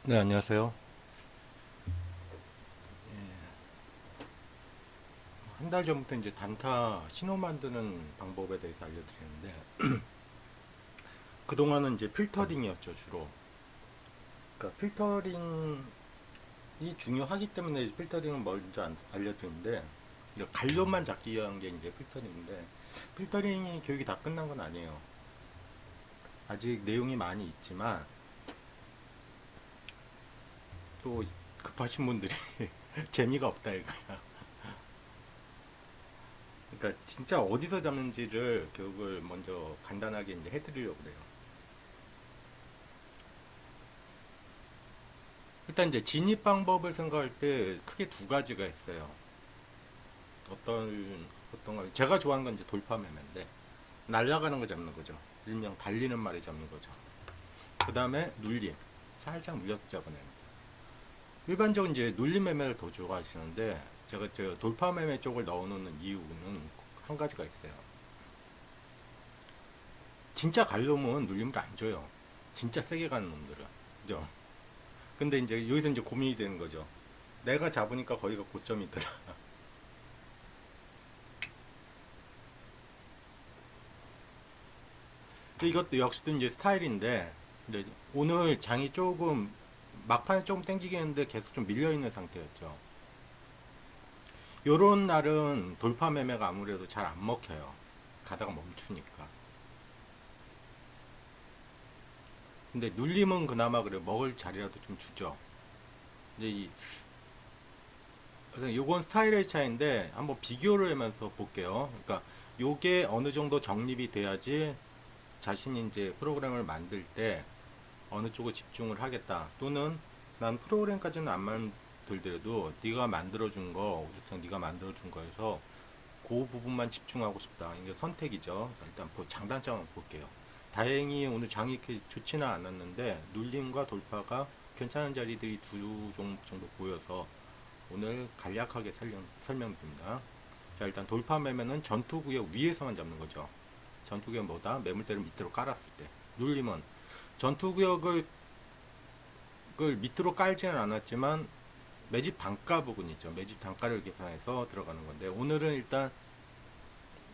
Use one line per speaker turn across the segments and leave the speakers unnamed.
네, 안녕하세요. 한 달 전부터 이제 단타 신호 만드는 방법에 대해서 알려드리는데, 그동안은 이제 필터링이었죠, 주로. 그러니까 필터링이 중요하기 때문에 필터링을 먼저 알려드리는데, 이제 간료만 잡기 위한 게 이제 필터링인데, 필터링이 교육이 다 끝난 건 아니에요. 아직 내용이 많이 있지만, 또 급하신 분들이 재미가 없다 이거야. 그러니까 진짜 어디서 잡는지를 교육을 먼저 간단하게 이제 해드리려고 그래요. 일단 이제 진입 방법을 생각할 때 크게 두 가지가 있어요. 어떤 걸 제가 좋아하는 건 이제 돌파 매매인데 날아가는 거 잡는 거죠. 일명 달리는 말이 잡는 거죠. 그 다음에 눌림, 살짝 눌려서 잡아내는 거. 일반적으로 이제 눌림 매매를 더 좋아하시는데 제가 저 돌파 매매 쪽을 넣어놓는 이유는 한 가지가 있어요. 진짜 갈 놈은 눌림을 안 줘요. 진짜 세게 가는 놈들은. 그죠? 근데 이제 여기서 이제 고민이 되는 거죠. 내가 잡으니까 거기가 고점이더라. 이것도 역시도 이제 스타일인데 이제 오늘 장이 조금 막판에 조금 땡기겠는데 계속 좀 밀려 있는 상태였죠. 요런 날은 돌파 매매가 아무래도 잘 안 먹혀요. 가다가 멈추니까. 근데 눌림은 그나마 그래 먹을 자리라도 좀 주죠. 이제 그래서 요건 스타일의 차이인데 한번 비교를 하면서 볼게요. 그러니까 요게 어느 정도 정립이 돼야지 자신이 이제 프로그램을 만들 때 어느 쪽을 집중을 하겠다. 또는 난 프로그램까지는 안 만들더라도 네가 만들어준 거, 오주성 네가 만들어준 거에서 그 부분만 집중하고 싶다. 이게 선택이죠. 그래서 일단 장단점을 볼게요. 다행히 오늘 장이 이렇게 좋지는 않았는데 눌림과 돌파가 괜찮은 자리들이 두 종목 정도 보여서 오늘 간략하게 설명드립니다. 자, 일단 돌파 매매는 전투구역 위에서만 잡는 거죠. 전투구역 뭐다? 매물대를 밑으로 깔았을 때. 눌림은 전투구역을 밑으로 깔지는 않았지만 매집 단가 부분이죠. 매집 단가를 계산해서 들어가는 건데 오늘은 일단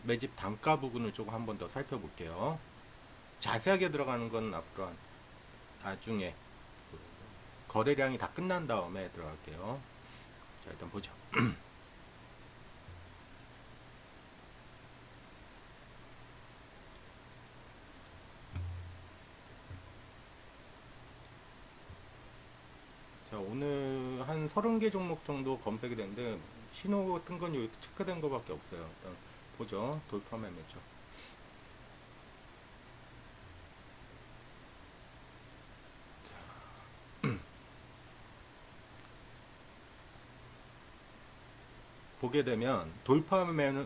매집 단가 부분을 조금 한 번 더 살펴볼게요. 자세하게 들어가는 건 앞으로 나중에 거래량이 다 끝난 다음에 들어갈게요. 자, 일단 보죠. 자, 오늘 한 30개 종목 정도 검색이 됐는데 신호 뜬 건 여기 체크된 거밖에 없어요. 일단 보죠. 돌파 매매죠. 보게 되면 돌파 매매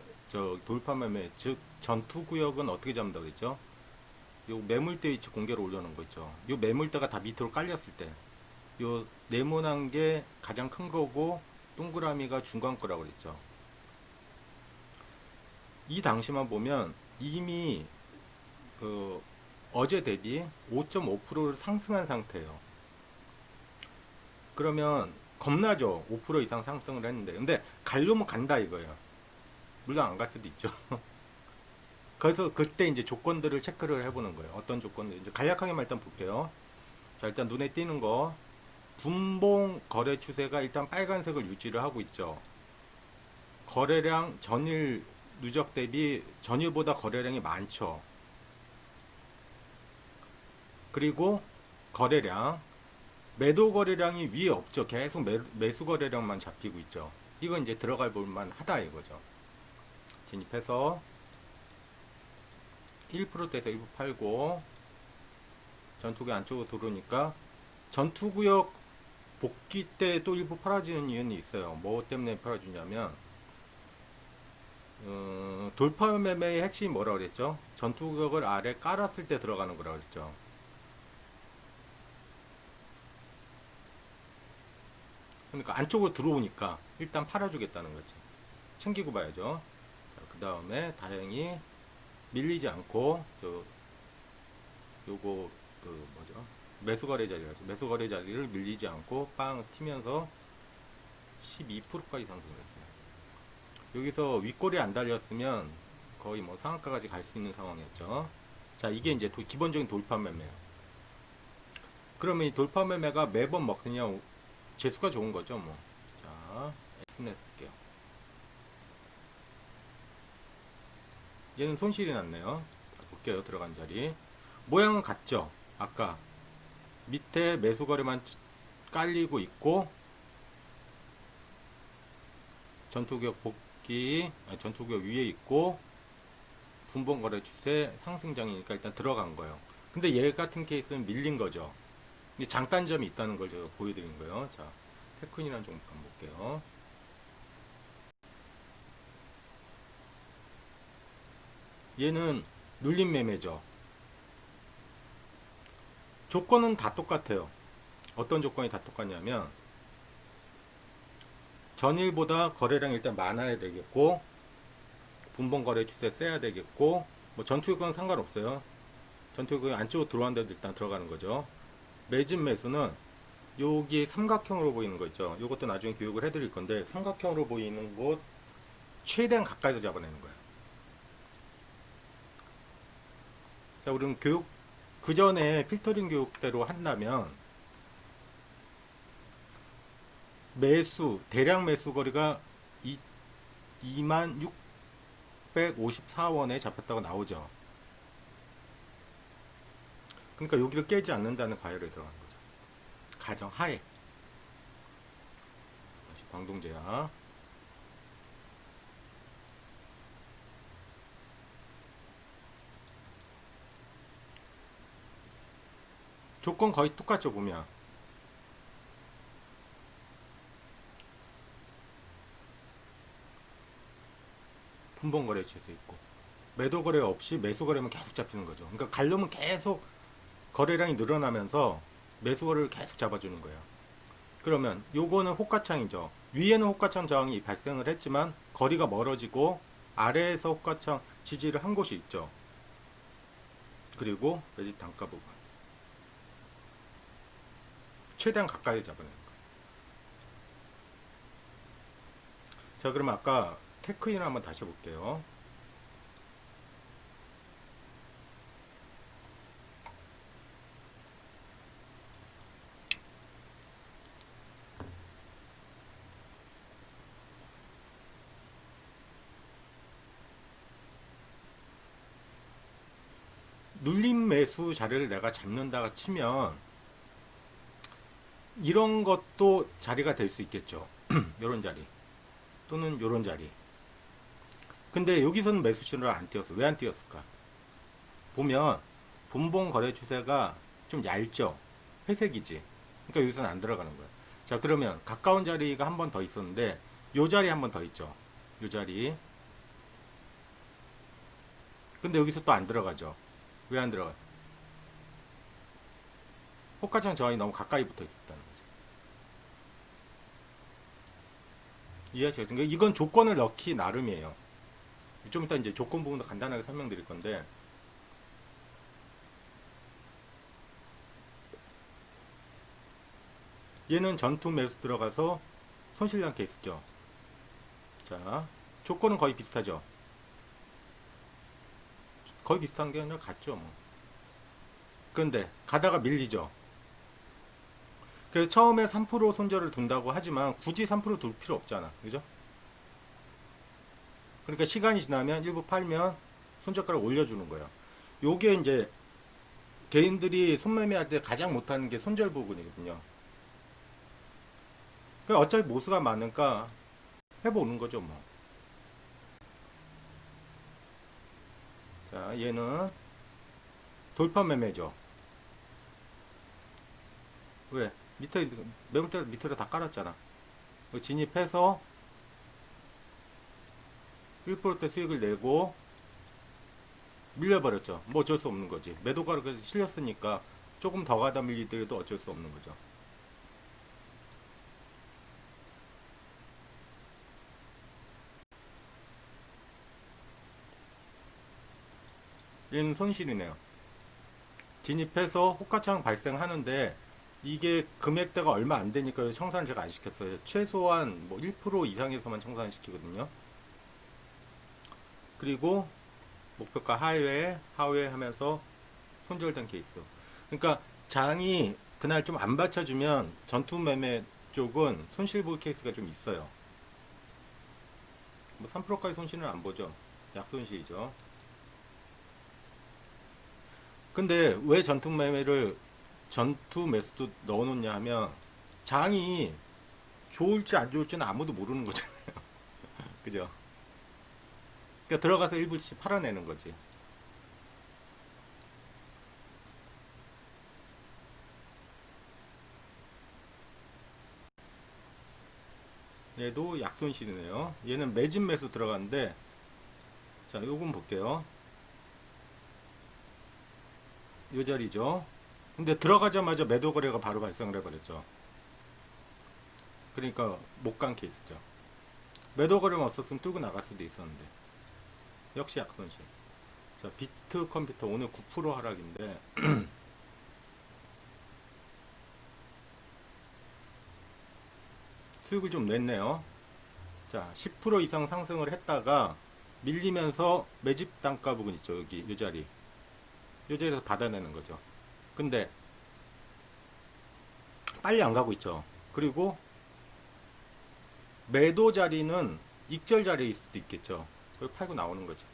즉 전투 구역은 어떻게 잡는다고 그랬죠? 요 매물대 위치 공개로 올려놓은 거 있죠. 요 매물대가 다 밑으로 깔렸을 때 요 네모난 게 가장 큰 거고 동그라미가 중간 거라고 그랬죠. 이 당시만 보면 이미 그 어제 대비 5.5%를 상승한 상태예요. 그러면 겁나죠. 5% 이상 상승을 했는데 근데 가려면 간다 이거예요. 물론 안 갈 수도 있죠. 그래서 그때 이제 조건들을 체크를 해보는 거예요. 어떤 조건들 이제 간략하게만 일단 볼게요. 자, 일단 눈에 띄는 거 분봉 거래 추세가 일단 빨간색을 유지를 하고 있죠. 거래량 전일 누적 대비 전일보다 거래량이 많죠. 그리고 거래량 매도 거래량이 위에 없죠. 계속 매수 거래량만 잡히고 있죠. 이건 이제 들어갈 볼만 하다 이거죠. 진입해서 1%대에서 일부 팔고 전투구역 안쪽으로 들어오니까 전투구역 복귀 때 또 일부 팔아지는 이유는 있어요. 뭐 때문에 팔아주냐면 돌파 매매의 핵심이 뭐라 그랬죠? 전투구역을 아래 깔았을 때 들어가는 거라 그랬죠. 그러니까 안쪽으로 들어오니까 일단 팔아주겠다는 거지. 챙기고 봐야죠. 그 다음에 다행히 밀리지 않고 요거 그 뭐죠? 매수거래 자리라죠. 매수거래 자리를 밀리지 않고 빵 튀면서 12%까지 상승했어요. 여기서 윗골이 안 달렸으면 거의 뭐 상한가까지 갈 수 있는 상황이었죠. 자, 이게 이제 기본적인 돌파 매매예요. 그러면 이 돌파 매매가 매번 먹느냐, 재수가 좋은 거죠, 뭐. 자, S넷 볼게요. 얘는 손실이 났네요. 자, 볼게요. 들어간 자리. 모양은 같죠? 아까 밑에 매수거래만 깔리고 있고, 전투격 복귀, 전투격 위에 있고, 분봉거래 추세 상승장이니까 일단 들어간 거예요. 근데 얘 같은 케이스는 밀린 거죠. 장단점이 있다는 걸 제가 보여드린 거예요. 자, 테크니라는 종목 한번 볼게요. 얘는 눌림 매매죠. 조건은 다 똑같아요. 어떤 조건이 다 똑같냐면 전일보다 거래량이 일단 많아야 되겠고, 분봉거래 추세 세야 되겠고, 뭐 전투격은 상관없어요. 전투격이 안쪽으로 들어왔는데도 일단 들어가는 거죠. 매집 매수는 여기 삼각형으로 보이는 거 있죠. 이것도 나중에 교육을 해드릴 건데, 삼각형으로 보이는 곳 최대한 가까이서 잡아내는 거예요. 자, 우리는 교육 그 전에 필터링 교육대로 한다면 매수 대량 매수 거리가 2654원에 잡혔다고 나오죠. 그러니까 여기를 깨지 않는다는 가열에 들어가는 거죠. 가정 하에. 다시 광동제약. 조건 거의 똑같죠, 보면. 분봉거래 취소 있고. 매도 거래 없이 매수 거래만 계속 잡히는 거죠. 그러니까 가려면 계속 거래량이 늘어나면서 매수 거래를 계속 잡아주는 거예요. 그러면 요거는 호가창이죠. 위에는 호가창 저항이 발생을 했지만 거리가 멀어지고 아래에서 호가창 지지를 한 곳이 있죠. 그리고 매집 단가 부분. 최대한 가까이 잡아내는 거예요. 자, 그러면 아까 테크인을 한번 다시 볼게요. 눌림 매수 자리를 내가 잡는다가 치면 이런 것도 자리가 될 수 있겠죠. 요런 자리 또는 요런 자리. 근데 여기서는 매수 신호를 안 띄었어. 왜 안 띄었을까? 보면 분봉 거래 추세가 좀 얇죠. 회색이지. 그러니까 여기서는 안 들어가는 거야. 자, 그러면 가까운 자리가 한 번 더 있었는데 요 자리 한 번 더 있죠. 요 자리. 근데 여기서 또 안 들어가죠. 왜 안 들어가? 호가창 저항이 너무 가까이 붙어 있었다는 거죠. 이해하시겠죠? 그러니까 이건 조건을 넣기 나름이에요. 좀 이따 이제 조건 부분도 간단하게 설명드릴 건데, 얘는 전투 매수 들어가서 손실량 케이스죠. 자, 조건은 거의 비슷하죠. 거의 비슷한 게 아니라 같죠, 뭐. 그런데 가다가 밀리죠. 그래서 처음에 3% 손절을 둔다고 하지만 굳이 3%둘 필요 없잖아. 그죠? 그러니까 시간이 지나면 일부 팔면 손절가를 올려주는 거예요. 요게 이제 개인들이 손매매할 때 가장 못하는 게 손절 부분이거든요. 그러니까 어차피 모수가 많으니까 해보는 거죠, 뭐. 자, 얘는 돌파 매매죠. 왜? 밑에 매물대 밑으로 다 깔았잖아. 진입해서 1%대 수익을 내고 밀려버렸죠. 뭐 어쩔 수 없는 거지. 매도가가 실렸으니까 조금 더 가다 밀리더라도 어쩔 수 없는 거죠. 얘는 손실이네요. 진입해서 호가창 발생하는데 이게 금액대가 얼마 안 되니까 청산을 제가 안 시켰어요. 최소한 뭐 1% 이상에서만 청산을 시키거든요. 그리고 목표가 하회 하면서 손절된 케이스. 그러니까 장이 그날 좀 안 받쳐주면 전투 매매 쪽은 손실 볼 케이스가 좀 있어요. 뭐 3%까지 손실은 안 보죠. 약손실이죠. 근데 왜 전투 매수도 넣어놓냐 하면 장이 좋을지 안 좋을지는 아무도 모르는 거잖아요. 그죠? 그러니까 들어가서 일부씩 팔아내는 거지. 얘도 약손실이네요. 얘는 매집 매수 들어갔는데, 자, 요건 볼게요. 요 자리죠. 근데 들어가자마자 매도 거래가 바로 발생을 해버렸죠. 그러니까 못 간 케이스죠. 매도 거래만 없었으면 뚫고 나갈 수도 있었는데. 역시 약손실. 자, 비트 컴퓨터 오늘 9% 하락인데, 수익을 좀 냈네요. 자, 10% 이상 상승을 했다가 밀리면서 매집 단가 부분 있죠. 여기 이 자리. 이 자리에서 받아내는 거죠. 근데 빨리 안 가고 있죠. 그리고 매도 자리는 익절 자리일 수도 있겠죠. 그걸 팔고 나오는 거죠.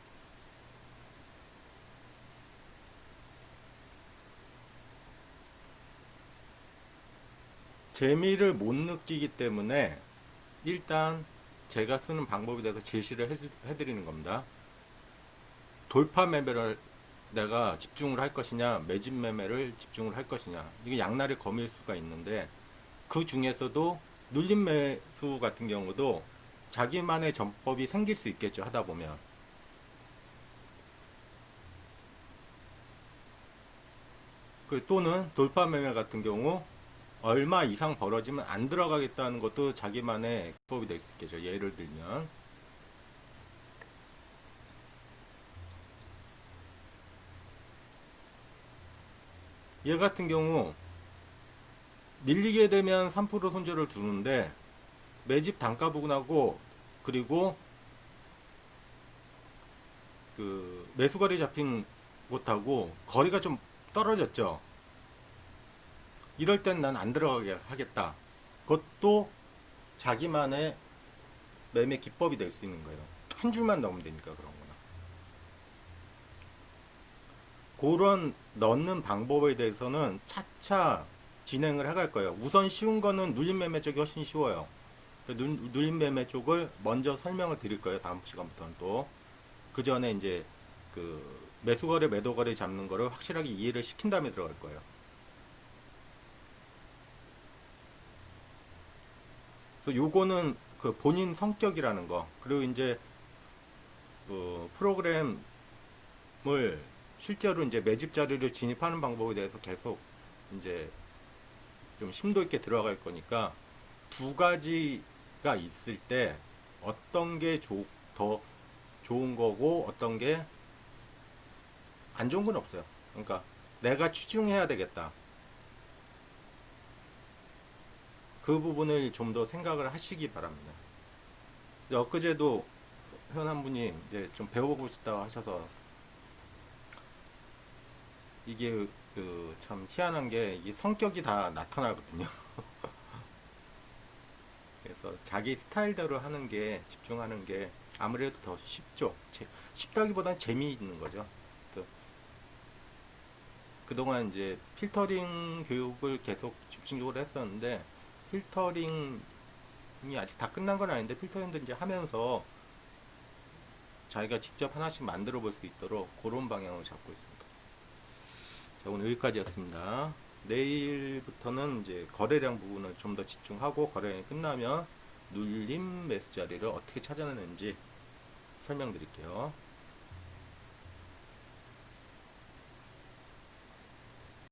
재미를 못 느끼기 때문에 일단 제가 쓰는 방법에 대해서 제시를 해드리는 겁니다. 돌파 매매를 내가 집중을 할 것이냐, 매집 매매를 집중을 할 것이냐. 이게 양날의 검일 수가 있는데 그 중에서도 눌림 매수 같은 경우도 자기만의 전법이 생길 수 있겠죠. 하다 보면. 또는 돌파 매매 같은 경우 얼마 이상 벌어지면 안 들어가겠다는 것도 자기만의 기법이 될 수 있겠죠. 예를 들면 얘 같은 경우 밀리게 되면 3% 손절을 두는데 매집 단가 부분하고 그리고 그 매수거리 잡힌 곳하고 거리가 좀 떨어졌죠. 이럴 땐 난 안 들어가게 하겠다. 그것도 자기만의 매매 기법이 될 수 있는 거예요. 한 줄만 넣으면 되니까 그런 거나. 그런 넣는 방법에 대해서는 차차 진행을 해갈 거예요. 우선 쉬운 거는 눌림 매매 쪽이 훨씬 쉬워요. 눌림 매매 쪽을 먼저 설명을 드릴 거예요. 다음 시간부터는 또. 그 전에 이제 그 매수거래, 매도거래 잡는 거를 확실하게 이해를 시킨 다음에 들어갈 거예요. 그래서 요거는 그 본인 성격이라는 거, 그리고 이제 그 프로그램을 실제로 이제 매집 자리를 진입하는 방법에 대해서 계속 이제 좀 심도 있게 들어갈 거니까 두 가지가 있을 때 어떤 게 더 좋은 거고 어떤 게 안 좋은 건 없어요. 그러니까 내가 추중해야 되겠다. 그 부분을 좀 더 생각을 하시기 바랍니다. 엊그제도 회원 한 분이 이제 좀 배워보고 싶다고 하셔서 이게 그 참 희한한 게 이게 성격이 다 나타나거든요. 그래서 자기 스타일대로 하는 게 집중하는 게 아무래도 더 쉽죠. 쉽다기보다는 재미있는 거죠. 그동안 이제 필터링 교육을 계속 집중적으로 했었는데 필터링이 아직 다 끝난 건 아닌데 필터링도 이제 하면서 자기가 직접 하나씩 만들어 볼 수 있도록 그런 방향을 잡고 있습니다. 자, 오늘 여기까지였습니다. 내일부터는 이제 거래량 부분을 좀 더 집중하고 거래량이 끝나면 눌림 매수 자리를 어떻게 찾아내는지 설명드릴게요.